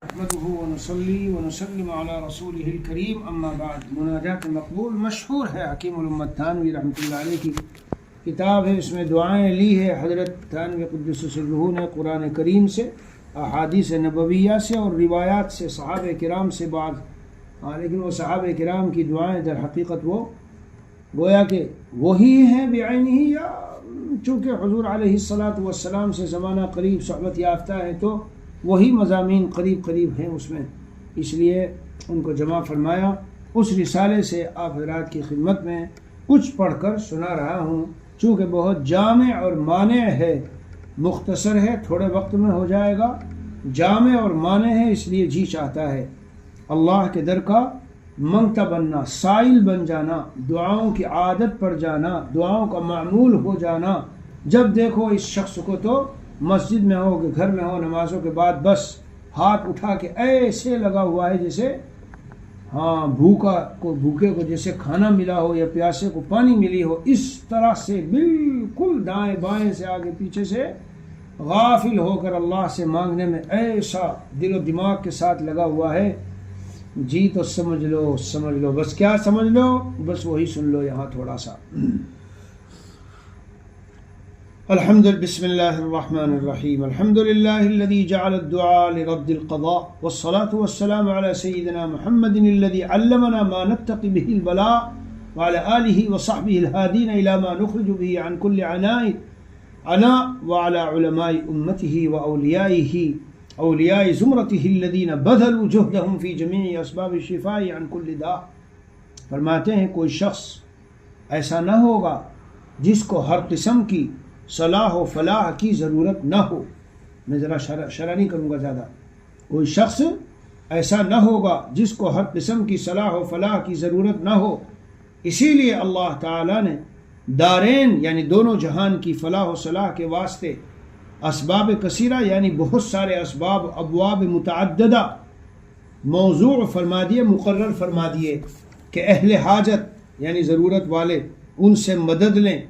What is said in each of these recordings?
نحمده ونصلي ونسلم على رسوله الكريم اما بعد. مناجات مقبول مشہور ہے، حکیم الامت تھانوی رحمۃ اللہ علیہ کی کتاب ہے، اس میں دعائیں لی ہے حضرت تھانوی قدس سرہ نے قرآن کریم سے، احادیث نبویہ سے اور روایات سے، صحابہ کرام سے بعض. لیکن وہ صحابہ کرام کی دعائیں در حقیقت وہ گویا کہ وہی ہیں بعینہ، یا چونکہ حضور علیہ الصلاۃ والسلام سے زمانہ قریب صحبت یافتہ ہے تو وہی مضامین قریب قریب ہیں اس میں، اس لیے ان کو جمع فرمایا. اس رسالے سے آپ حضرات کی خدمت میں کچھ پڑھ کر سنا رہا ہوں، چونکہ بہت جامع اور مانع ہے، مختصر ہے، تھوڑے وقت میں ہو جائے گا، جامع اور مانع ہے، اس لیے جی چاہتا ہے اللہ کے در کا منگتا بننا، سائل بن جانا، دعاؤں کی عادت پڑ جانا، دعاؤں کا معمول ہو جانا. جب دیکھو اس شخص کو تو مسجد میں ہو کہ گھر میں ہو، نمازوں کے بعد بس ہاتھ اٹھا کے ایسے لگا ہوا ہے جیسے بھوکے کو جیسے کھانا ملا ہو یا پیاسے کو پانی ملی ہو، اس طرح سے بالکل دائیں بائیں سے آگے پیچھے سے غافل ہو کر اللہ سے مانگنے میں ایسا دل و دماغ کے ساتھ لگا ہوا ہے. جی تو سمجھ لو، بس کیا سمجھ لو، بس وہی سن لو یہاں تھوڑا سا. بسم اللہ الرحمن الرحیم. الحمد للہ الذي جعل الدعاء لرد القضاء والصلاة والسلام على سيدنا محمد الذي علمنا ما نتقي به البلاء وعلى آله وصحبه الهادين إلى ما نخرج به عن كل عناء وعلى علماء أمته وأوليائه أولياء زمرته الذين بذلوا جهدهم في جميع أسباب الشفاء عن كل داء. فرماتے ہیں کوئی شخص ایسا نہ ہوگا جس کو ہر قسم کی صلاح و فلاح کی ضرورت نہ ہو. میں ذرا شرح نہیں کروں گا زیادہ. کوئی شخص ایسا نہ ہوگا جس کو ہر قسم کی صلاح و فلاح کی ضرورت نہ ہو. اسی لیے اللہ تعالیٰ نے دارین یعنی دونوں جہان کی فلاح و صلاح کے واسطے اسباب کثیرہ یعنی بہت سارے اسباب، ابواب متعددہ موضوع فرما دیے، مقرر فرما دیے کہ اہل حاجت یعنی ضرورت والے ان سے مدد لیں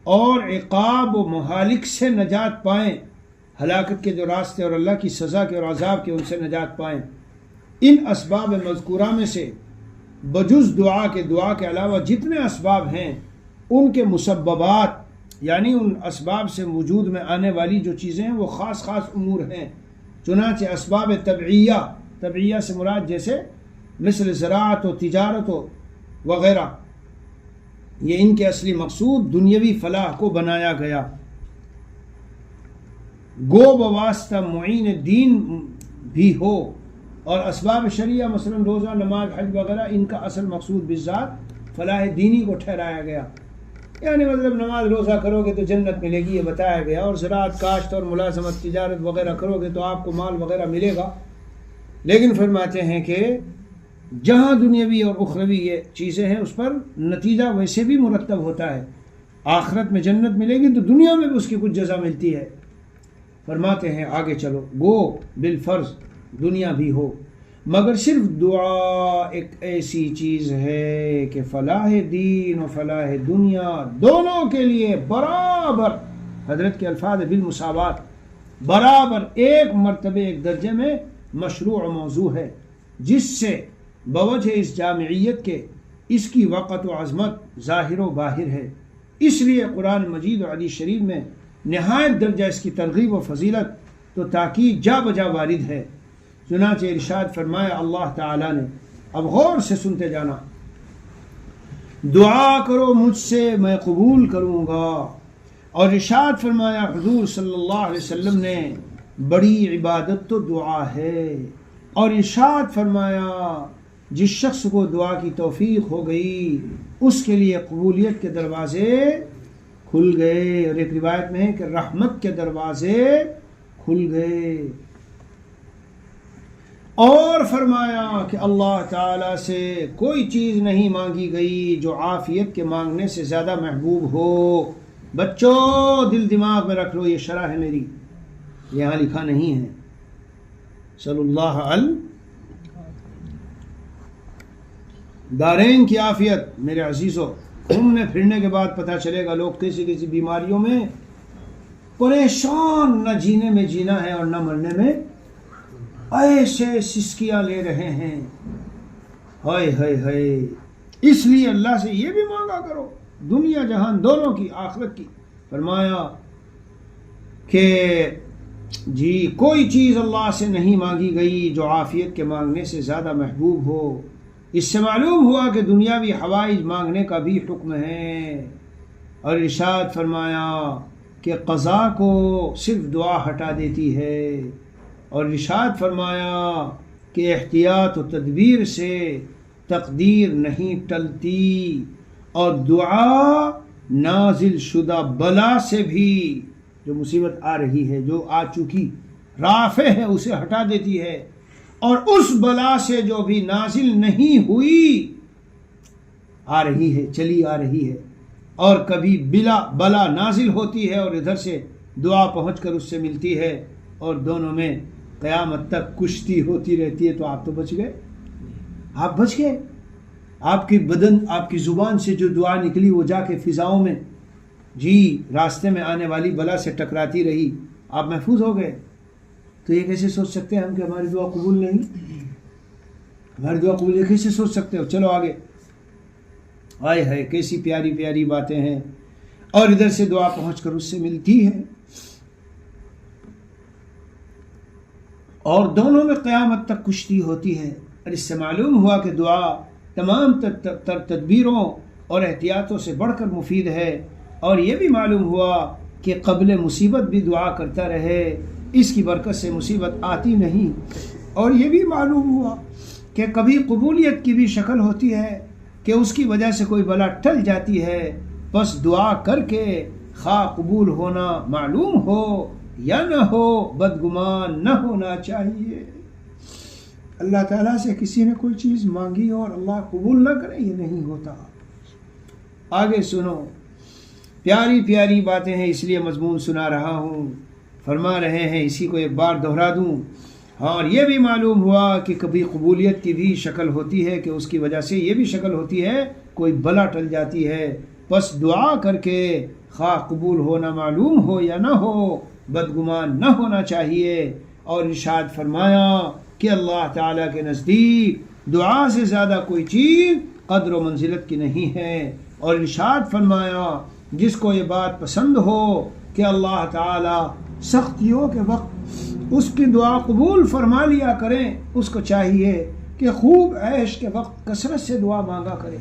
اور عقاب و مہالک سے نجات پائیں، ہلاکت کے جو راستے اور اللہ کی سزا کے اور عذاب کے ان سے نجات پائیں. ان اسباب مذکورہ میں سے بجز دعا کے علاوہ جتنے اسباب ہیں ان کے مسببات یعنی ان اسباب سے وجود میں آنے والی جو چیزیں ہیں وہ خاص خاص امور ہیں. چنانچہ اسباب طبعیہ سے مراد جیسے مثل زراعت و تجارت و وغیرہ، یہ ان کے اصلی مقصود دنیاوی فلاح کو بنایا گیا. گو بواسطہ معین دین بھی ہو، اور اسباب شریعہ مثلا روزہ، نماز، حج وغیرہ ان کا اصل مقصود بالذات فلاح دینی کو ٹھہرایا گیا. یعنی مطلب نماز روزہ کرو گے تو جنت ملے گی، یہ بتایا گیا، اور زراعت، کاشت اور ملازمت، تجارت وغیرہ کرو گے تو آپ کو مال وغیرہ ملے گا. لیکن فرماتے ہیں کہ جہاں دنیاوی اور اخروی یہ چیزیں ہیں اس پر نتیجہ ویسے بھی مرتب ہوتا ہے. آخرت میں جنت ملے گی تو دنیا میں بھی اس کی کچھ جزا ملتی ہے. فرماتے ہیں آگے چلو، گو بالفرض دنیا بھی ہو، مگر صرف دعا ایک ایسی چیز ہے کہ فلاح دین و فلاح دنیا دونوں کے لیے برابر، حضرت کے الفاظ بالمساوات، برابر ایک مرتبے ایک درجے میں مشروع موضوع ہے، جس سے بوجہ اس جامعیت کے اس کی وقت و عظمت ظاہر و باہر ہے. اس لیے قرآن مجید و حدیث شریف میں نہایت درجہ اس کی ترغیب و فضیلت تو تاکید جا بجا وارد ہے. چنانچہ ارشاد فرمایا اللہ تعالیٰ نے، اب غور سے سنتے جانا، دعا کرو مجھ سے میں قبول کروں گا. اور ارشاد فرمایا حضور صلی اللہ علیہ وسلم نے، بڑی عبادت تو دعا ہے. اور ارشاد فرمایا جس شخص کو دعا کی توفیق ہو گئی اس کے لیے قبولیت کے دروازے کھل گئے، اور ایک روایت میں ہے کہ رحمت کے دروازے کھل گئے. اور فرمایا کہ اللہ تعالیٰ سے کوئی چیز نہیں مانگی گئی جو عافیت کے مانگنے سے زیادہ محبوب ہو. بچوں دل دماغ میں رکھ لو، یہ شرح ہے میری، یہاں لکھا نہیں ہے. صلی اللہ دارین کی عافیت. میرے عزیزو، گھومنے پھرنے کے بعد پتہ چلے گا لوگ کسی بیماریوں میں پریشان، نہ جینے میں جینا ہے اور نہ مرنے میں ایسے سسکیاں لے رہے ہیں، ہائے ہائے ہائے۔ اس لیے اللہ سے یہ بھی مانگا کرو، دنیا جہان دونوں کی، آخرت کی۔ فرمایا کہ جی کوئی چیز اللہ سے نہیں مانگی گئی جو عافیت کے مانگنے سے زیادہ محبوب ہو۔ اس سے معلوم ہوا کہ دنیاوی حوائج مانگنے کا بھی حکم ہے۔ اور ارشاد فرمایا کہ قضا کو صرف دعا ہٹا دیتی ہے، اور ارشاد فرمایا کہ احتیاط و تدبیر سے تقدیر نہیں ٹلتی، اور دعا نازل شدہ بلا سے بھی، جو مصیبت آ رہی ہے، جو آ چکی رافع ہے، اسے ہٹا دیتی ہے، اور اس بلا سے جو بھی نازل نہیں ہوئی آ رہی ہے، چلی آ رہی ہے، اور کبھی بلا نازل ہوتی ہے اور ادھر سے دعا پہنچ کر اس سے ملتی ہے، اور دونوں میں قیامت تک کشتی ہوتی رہتی ہے۔ تو آپ تو بچ گئے، آپ بچ گئے۔ آپ کی بدن، آپ کی زبان سے جو دعا نکلی وہ جا کے فضاؤں میں جی راستے میں آنے والی بلا سے ٹکراتی رہی، آپ محفوظ ہو گئے۔ تو یہ کیسے سوچ سکتے ہیں ہم کہ ہماری دعا قبول نہیں؟ ہماری دعا قبول، یہ کیسے سوچ سکتے ہو؟ چلو آگے۔ آئے ہے کیسی پیاری پیاری باتیں ہیں، اور ادھر سے دعا پہنچ کر اس سے ملتی ہے، اور دونوں میں قیامت تک کشتی ہوتی ہے۔ اور اس سے معلوم ہوا کہ دعا تمام تدبیروں اور احتیاطوں سے بڑھ کر مفید ہے، اور یہ بھی معلوم ہوا کہ قبل مصیبت بھی دعا کرتا رہے، اس کی برکت سے مصیبت آتی نہیں۔ اور یہ بھی معلوم ہوا کہ کبھی قبولیت کی بھی شکل ہوتی ہے کہ اس کی وجہ سے کوئی بلا ٹل جاتی ہے، بس دعا کر کے خواہ قبول ہونا معلوم ہو یا نہ ہو، بدگمان نہ ہونا چاہیے۔ اللہ تعالیٰ سے کسی نے کوئی چیز مانگی اور اللہ قبول نہ کرے، یہ نہیں ہوتا۔ آگے سنو، پیاری پیاری باتیں ہیں، اس لیے مضمون سنا رہا ہوں۔ فرما رہے ہیں، اسی کو ایک بار دہرا دوں، اور یہ بھی معلوم ہوا کہ کبھی قبولیت کی بھی شکل ہوتی ہے کہ اس کی وجہ سے یہ بھی شکل ہوتی ہے کوئی بلا ٹل جاتی ہے، بس دعا کر کے خواہ قبول ہونا معلوم ہو یا نہ ہو، بدگمان نہ ہونا چاہیے۔ اور ارشاد فرمایا کہ اللہ تعالیٰ کے نزدیک دعا سے زیادہ کوئی چیز قدر و منزلت کی نہیں ہے۔ اور ارشاد فرمایا جس کو یہ بات پسند ہو کہ اللہ تعالیٰ سختیوں کے وقت اس کی دعا قبول فرما لیا کریں، اس کو چاہیے کہ خوب عیش کے وقت کثرت سے دعا مانگا کرے۔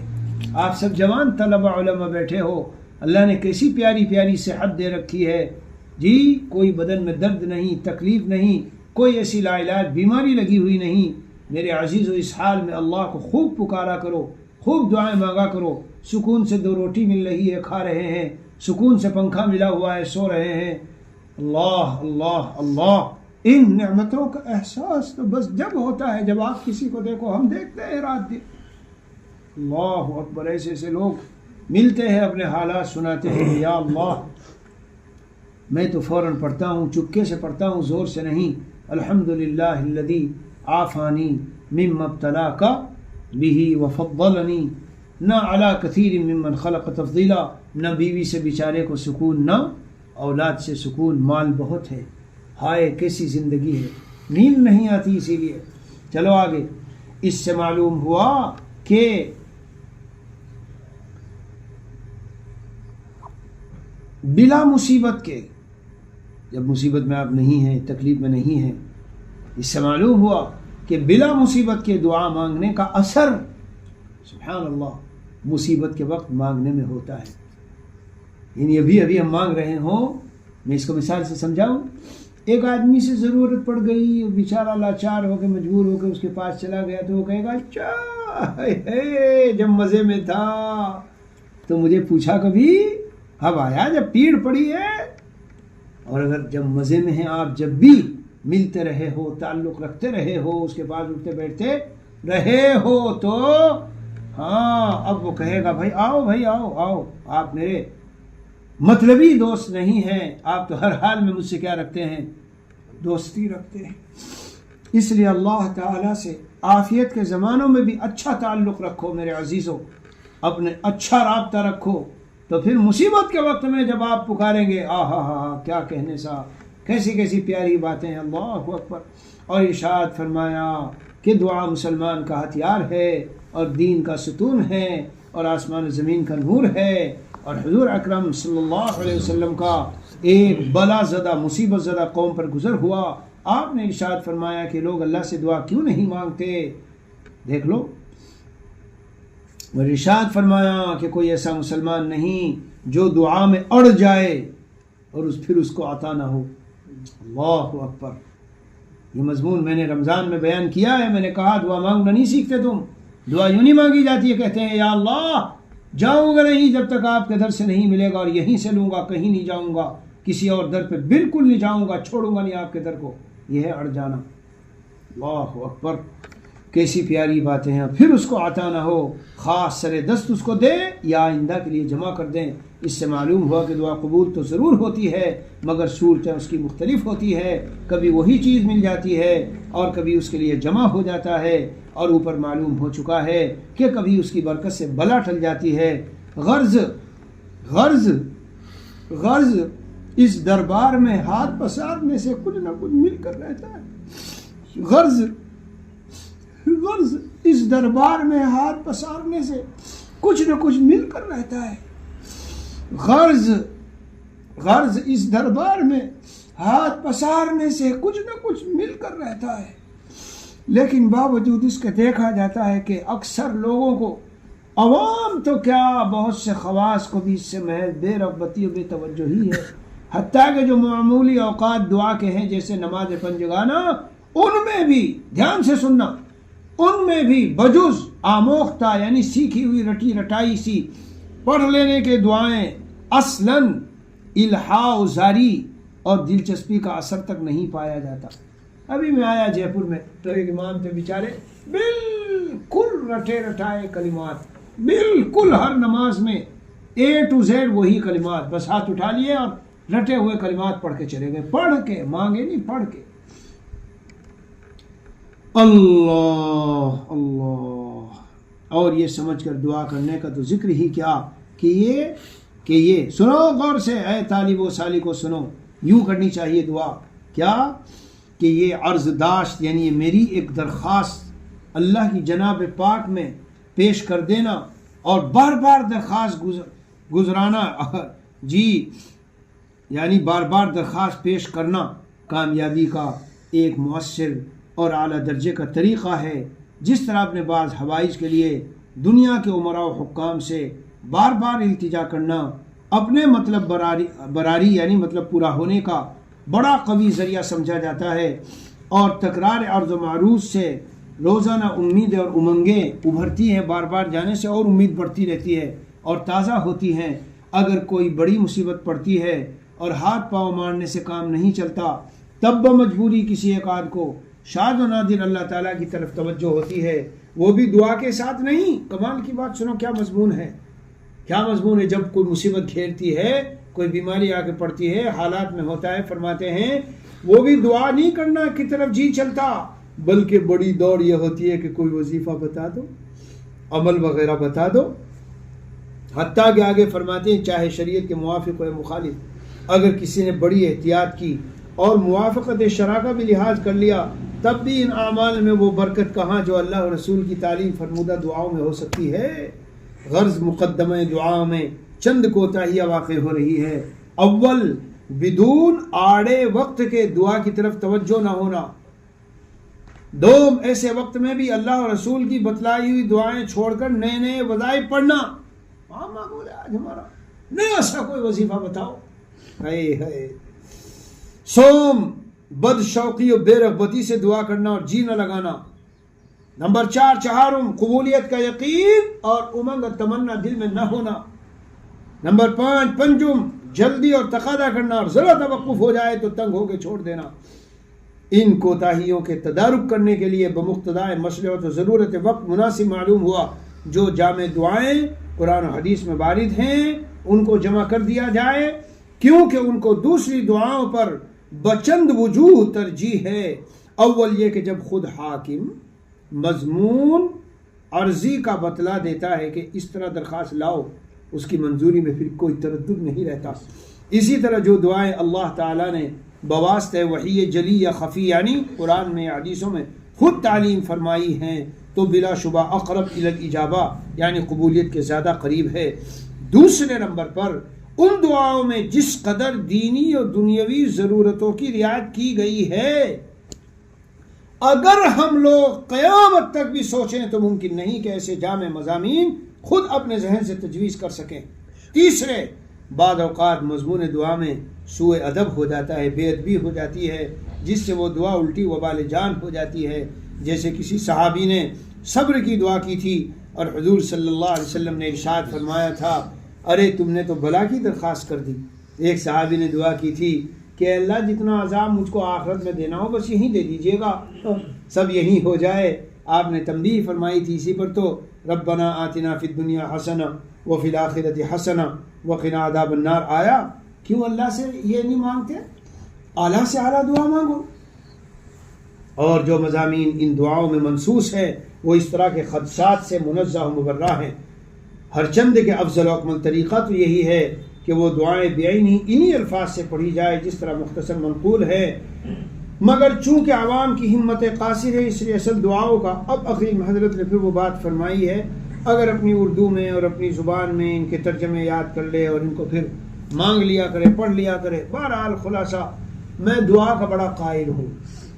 آپ سب جوان طلبہ علماء بیٹھے ہو، اللہ نے کیسی پیاری پیاری صحت دے رکھی ہے جی، کوئی بدن میں درد نہیں، تکلیف نہیں، کوئی ایسی لا علاج بیماری لگی ہوئی نہیں۔ میرے عزیز و اس حال میں اللہ کو خوب پکارا کرو، خوب دعائیں مانگا کرو۔ سکون سے 2 روٹی مل رہی ہے، کھا رہے ہیں، سکون سے پنکھا ملا ہوا ہے، سو رہے ہیں۔ اللہ اللہ اللہ، ان نعمتوں کا احساس تو بس جب ہوتا ہے جب آپ کسی کو دیکھو، ہم دیکھتے ہیں رات دن، اللہ اکبر، ایسے ایسے لوگ ملتے ہیں، اپنے حالات سناتے ہیں، یا اللہ میں تو فوراً پڑھتا ہوں، چپکے سے پڑھتا ہوں، زور سے نہیں، الحمدللہ الذی عافانی مما ابتلاک بہ وفضلنی، نہ علی کثیر ممن خلق تفضیلا، نہ بیوی سے بیچارے کو سکون، نہ اولاد سے سکون، مال بہت ہے، ہائے کیسی زندگی ہے، نیند نہیں آتی اسی لیے۔ چلو آگے، اس سے معلوم ہوا کہ بلا مصیبت کے، جب مصیبت میں آپ نہیں ہیں، تکلیف میں نہیں ہیں، اس سے معلوم ہوا کہ بلا مصیبت کے دعا مانگنے کا اثر سبحان اللہ مصیبت کے وقت مانگنے میں ہوتا ہے۔ یعنی ابھی ہم مانگ رہے ہوں، میں اس کو مثال سے سمجھاؤں، ایک آدمی سے ضرورت پڑ گئی، بیچارہ لاچار ہو کے مجبور ہو کے اس کے پاس چلا گیا، تو وہ کہے گا اچھا جب مزے میں تھا تو مجھے پوچھا کبھی، اب آیا جب پیڑ پڑی ہے۔ اور اگر جب مزے میں ہیں آپ، جب بھی ملتے رہے ہو، تعلق رکھتے رہے ہو، اس کے پاس اٹھتے بیٹھتے رہے ہو، تو ہاں اب وہ کہے گا بھائی آؤ، بھائی آؤ آؤ، آپ میرے مطلبی دوست نہیں ہیں، آپ تو ہر حال میں مجھ سے کیا رکھتے ہیں، دوستی رکھتے ہیں۔ اس لیے اللہ تعالیٰ سے عافیت کے زمانوں میں بھی اچھا تعلق رکھو میرے عزیزوں، اپنے اچھا رابطہ رکھو، تو پھر مصیبت کے وقت میں جب آپ پکاریں گے، کیا کہنے سا، کیسی کیسی پیاری باتیں ہیں، اللہ اکبر۔ اور ارشاد فرمایا کہ دعا مسلمان کا ہتھیار ہے اور دین کا ستون ہے اور آسمان و زمین کا نور ہے، اور حضور اکرم صلی اللہ علیہ وسلم کا ایک بلا زدہ مصیبت زدہ قوم پر گزر ہوا، آپ نے ارشاد فرمایا کہ لوگ اللہ سے دعا کیوں نہیں مانگتے، دیکھ لو، اور ارشاد فرمایا کہ کوئی ایسا مسلمان نہیں جو دعا میں اڑ جائے اور پھر اس کو عطا نہ ہو۔ اللہ اکبر، یہ مضمون میں نے رمضان میں بیان کیا ہے۔ میں نے کہا دعا مانگنا نہیں سیکھتے تم، دعا یوں نہیں مانگی جاتی ہے، کہتے ہیں یا اللہ جاؤں گا نہیں جب تک آپ کے در سے نہیں ملے گا، اور یہیں سے لوں گا، کہیں نہیں جاؤں گا، کسی اور در پہ بالکل نہیں جاؤں گا، چھوڑوں گا نہیں آپ کے در کو، یہ ہے اڑ جانا۔ اللہ اکبر، کیسی پیاری باتیں ہیں۔ پھر اس کو عطا نہ ہو، خاص سر دست اس کو دے یا آئندہ کے لیے جمع کر دیں۔ اس سے معلوم ہوا کہ دعا قبول تو ضرور ہوتی ہے، مگر صورتیں اس کی مختلف ہوتی ہے، کبھی وہی چیز مل جاتی ہے اور کبھی اس کے لیے جمع ہو جاتا ہے، اور اوپر معلوم ہو چکا ہے کہ کبھی اس کی برکت سے بلا ٹل جاتی ہے۔ غرض اس دربار میں ہاتھ پسارنے سے کچھ نہ کچھ مل کر رہتا ہے۔ غرض اس دربار میں ہاتھ پسارنے سے کچھ نہ کچھ مل کر رہتا ہے۔ غرض اس دربار میں ہاتھ پسارنے سے کچھ نہ کچھ مل کر رہتا ہے، لیکن باوجود اس کے دیکھا جاتا ہے کہ اکثر لوگوں کو، عوام تو کیا بہت سے خواص کو بھی اس سے محض بے رغبتی و بے توجہی ہے، حتیٰ کہ جو معمولی اوقات دعا کے ہیں جیسے نماز پنجگانہ، ان میں بھی دھیان سے سننا، ان میں بھی بجز آموختہ یعنی سیکھی ہوئی رٹی رٹائی سی پڑھ لینے کے دعائیں اصلاً الہا و زاری اور دلچسپی کا اثر تک نہیں پایا جاتا۔ ابھی میں آیا جے پور میں تو ایک امام تھے بیچارے، بالکل رٹے رٹائے کلمات، بالکل ہر نماز میں A to Z وہی کلمات، بس ہاتھ اٹھا لیے اور رٹے ہوئے کلمات پڑھ کے چلے گئے، پڑھ کے، مانگے نہیں، پڑھ کے۔ اللہ اللہ، اور یہ سمجھ کر دعا کرنے کا تو ذکر ہی کیا کہ یہ سنو غور سے، اے طالب و سالکو سنو، یوں کرنی چاہیے دعا، کیا کہ یہ عرض داشت یعنی میری ایک درخواست اللہ کی جناب پاک میں پیش کر دینا اور بار بار درخواست گزرانا، جی یعنی بار بار درخواست پیش کرنا کامیابی کا ایک مؤثر اور اعلیٰ درجے کا طریقہ ہے۔ جس طرح اپنے بعض حوائج کے لیے دنیا کے عمراء و حکام سے بار بار التجا کرنا اپنے مطلب براری یعنی مطلب پورا ہونے کا بڑا قوی ذریعہ سمجھا جاتا ہے، اور تکرار عرض و معروض سے روزانہ امیدیں اور امنگیں ابھرتی ہیں، بار بار جانے سے اور امید بڑھتی رہتی ہے اور تازہ ہوتی ہیں۔ اگر کوئی بڑی مصیبت پڑتی ہے اور ہاتھ پاؤں مارنے سے کام نہیں چلتا، تب بمجبوری کسی ایک آدھ کو شاد و نادر اللہ تعالیٰ کی طرف توجہ ہوتی ہے، وہ بھی دعا کے ساتھ نہیں۔ کمال کی بات سنو، کیا مضمون ہے، کیا مضمون ہے۔ جب کوئی مصیبت گھیرتی ہے، کوئی بیماری آ کے پڑتی ہے، حالات میں ہوتا ہے، فرماتے ہیں وہ بھی دعا نہیں کرنا کی طرف جی چلتا، بلکہ بڑی دوڑ یہ ہوتی ہے کہ کوئی وظیفہ بتا دو، عمل وغیرہ بتا دو۔ حتیٰ کہ آگے فرماتے ہیں چاہے شریعت کے موافق ہو یا مخالف، اگر کسی نے بڑی احتیاط کی اور موافقت شرع کا بھی لحاظ کر لیا، تب بھی ان اعمال میں وہ برکت کہاں جو اللہ اور رسول کی تعلیم فرمودہ دعاؤں میں ہو سکتی ہے۔ غرض مقدمہ دعا میں چند کوتاہیاں واقع ہو رہی ہے۔ اول، بدون آڑے وقت کے دعا کی طرف توجہ نہ ہونا۔ دوم، ایسے وقت میں بھی اللہ اور رسول کی بتلائی ہوئی دعائیں چھوڑ کر نئے نئے وظائف پڑھنا۔ ہاں معمول ہے آج ہمارا، نہیں ایسا کوئی وظیفہ بتاؤ، ہے۔ سوم، بد شوقی اور بے رغبتی سے دعا کرنا اور جی نہ لگانا۔ نمبر 4، چہارم، قبولیت کا یقین اور امنگ اور تمنا دل میں نہ ہونا۔ نمبر 5، پنجم، جلدی اور تقاضا کرنا اور ذرا توقف ہو جائے تو تنگ ہو کے چھوڑ دینا۔ ان کوتاہیوں کے تدارک کرنے کے لیے بمقتضائے مصلحت و ضرورت وقت مناسب معلوم ہوا جو جامع دعائیں قرآن و حدیث میں وارد ہیں ان کو جمع کر دیا جائے، کیونکہ ان کو دوسری دعاؤں پر بچند وجوہ ترجیح ہے۔ اول یہ کہ جب خود حاکم مضمون عرضی کا بتلا دیتا ہے کہ اس طرح درخواست لاؤ، اس کی منظوری میں پھر کوئی تردد نہیں رہتا۔ اسی طرح جو دعائیں اللہ تعالیٰ نے بواسطہ وحی جلی یا خفی، یعنی قرآن میں حدیثوں میں خود تعلیم فرمائی ہیں تو بلا شبہ اقرب الی الاجابہ، یعنی قبولیت کے زیادہ قریب ہے۔ دوسرے نمبر پر ان دعاؤں میں جس قدر دینی اور دنیاوی ضرورتوں کی رعایت کی گئی ہے، اگر ہم لوگ قیامت تک بھی سوچیں تو ممکن نہیں کہ ایسے جامع مضامین خود اپنے ذہن سے تجویز کر سکیں۔ تیسرے، بعض اوقات مضمون دعا میں سوء ادب ہو جاتا ہے، بے ادبی ہو جاتی ہے، جس سے وہ دعا الٹی وبال جان ہو جاتی ہے۔ جیسے کسی صحابی نے صبر کی دعا کی تھی اور حضور صلی اللہ علیہ وسلم نے ارشاد فرمایا تھا، ارے تم نے تو بلا کی درخواست کر دی۔ ایک صحابی نے دعا کی تھی کہ اللہ جتنا عذاب مجھ کو آخرت میں دینا ہو بس یہیں دے دیجیے گا، سب یہیں ہو جائے۔ آپ نے تنبیہ فرمائی تھی اسی پر تو، ربنا آتنا فی الدنیا حسنہ وفی الآخرۃ حسنہ وقنا عذاب النار آیا۔ کیوں اللہ سے یہ نہیں مانگتے؟ اعلیٰ سے اعلیٰ دعا مانگو۔ اور جو مضامین ان دعاؤں میں منصوص ہیں وہ اس طرح کے خدشات سے منزہ و مبرہ ہیں۔ ہر چند کے افضل و اکمل طریقہ تو یہی ہے کہ وہ دعائیں بعینی انہی الفاظ سے پڑھی جائے جس طرح مختصر منقول ہے، مگر چونکہ عوام کی ہمت قاصر ہے اس لیے اصل دعاؤں کا اب اخیر حضرت نے پھر وہ بات فرمائی ہے، اگر اپنی اردو میں اور اپنی زبان میں ان کے ترجمے یاد کر لے اور ان کو پھر مانگ لیا کرے، پڑھ لیا کرے۔ بہرحال خلاصہ میں دعا کا بڑا قائل ہوں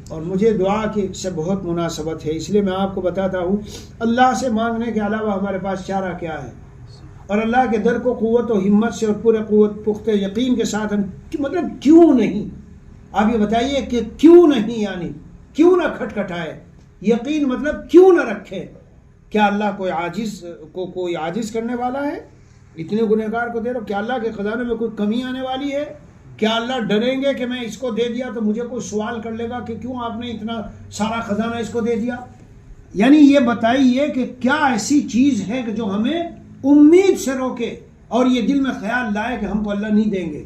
اور مجھے دعا کی سے بہت مناسبت ہے، اس لیے میں آپ کو بتاتا ہوں اللہ سے مانگنے کے علاوہ ہمارے پاس چارہ کیا ہے، اور اللہ کے در کو قوت و ہمت سے اور پورے قوت پختہ یقین کے ساتھ ہم مطلب کیوں نہیں، آپ یہ بتائیے کہ کیوں نہیں، یعنی کیوں نہ کھٹکھٹائے، یقین مطلب کیوں نہ رکھے۔ کیا اللہ کوئی عاجز کرنے والا ہے؟ اتنے گنہگار کو دے رہا ہو، کیا اللہ کے خزانے میں کوئی کمی آنے والی ہے؟ کیا اللہ ڈریں گے کہ میں اس کو دے دیا تو مجھے کوئی سوال کر لے گا کہ کیوں آپ نے اتنا سارا خزانہ اس کو دے دیا؟ یعنی یہ بتائیے کہ کیا ایسی چیز ہے کہ جو ہمیں امید سے روکے اور یہ دل میں خیال لائے کہ ہم کو اللہ نہیں دیں گے؟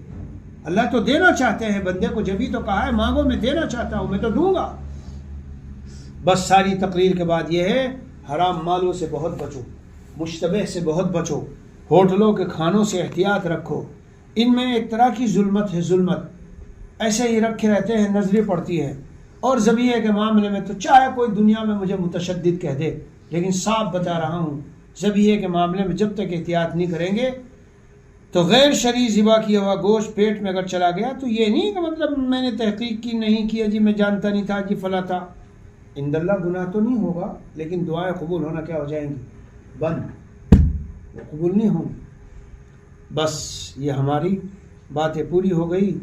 اللہ تو دینا چاہتے ہیں بندے کو، جبھی تو کہا ہے مانگو میں دینا چاہتا ہوں، میں تو دوں گا۔ بس ساری تقریر کے بعد یہ ہے حرام مالوں سے بہت بچو، مشتبہ سے بہت بچو، ہوٹلوں کے کھانوں سے احتیاط رکھو، ان میں ایک طرح کی ظلمت ہے، ظلمت ایسے ہی رکھے رہتے ہیں، نظریں پڑتی ہے۔ اور ذبیحے کے معاملے میں تو چاہے کوئی دنیا میں مجھے متشدد کہہ دے، لیکن صاف بتا رہا ہوں ذبیحے کے معاملے میں جب تک احتیاط نہیں کریں گے تو غیر شرعی ذبح کیا ہوا گوشت پیٹ میں اگر چلا گیا تو یہ نہیں کہ مطلب میں نے تحقیق کی نہیں کیا جی میں جانتا نہیں تھا جی فلاں تھا، عند اللہ گناہ تو نہیں ہوگا لیکن دعائیں قبول ہونا کیا ہو جائیں گی؟ بند، وہ قبول نہیں ہوں۔ بس یہ ہماری باتیں پوری ہو گئی،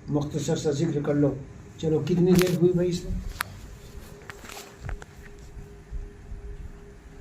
مختصر سا ذکر کر لو۔ چلو کتنی دیر ہوئی بھائی اس میں؟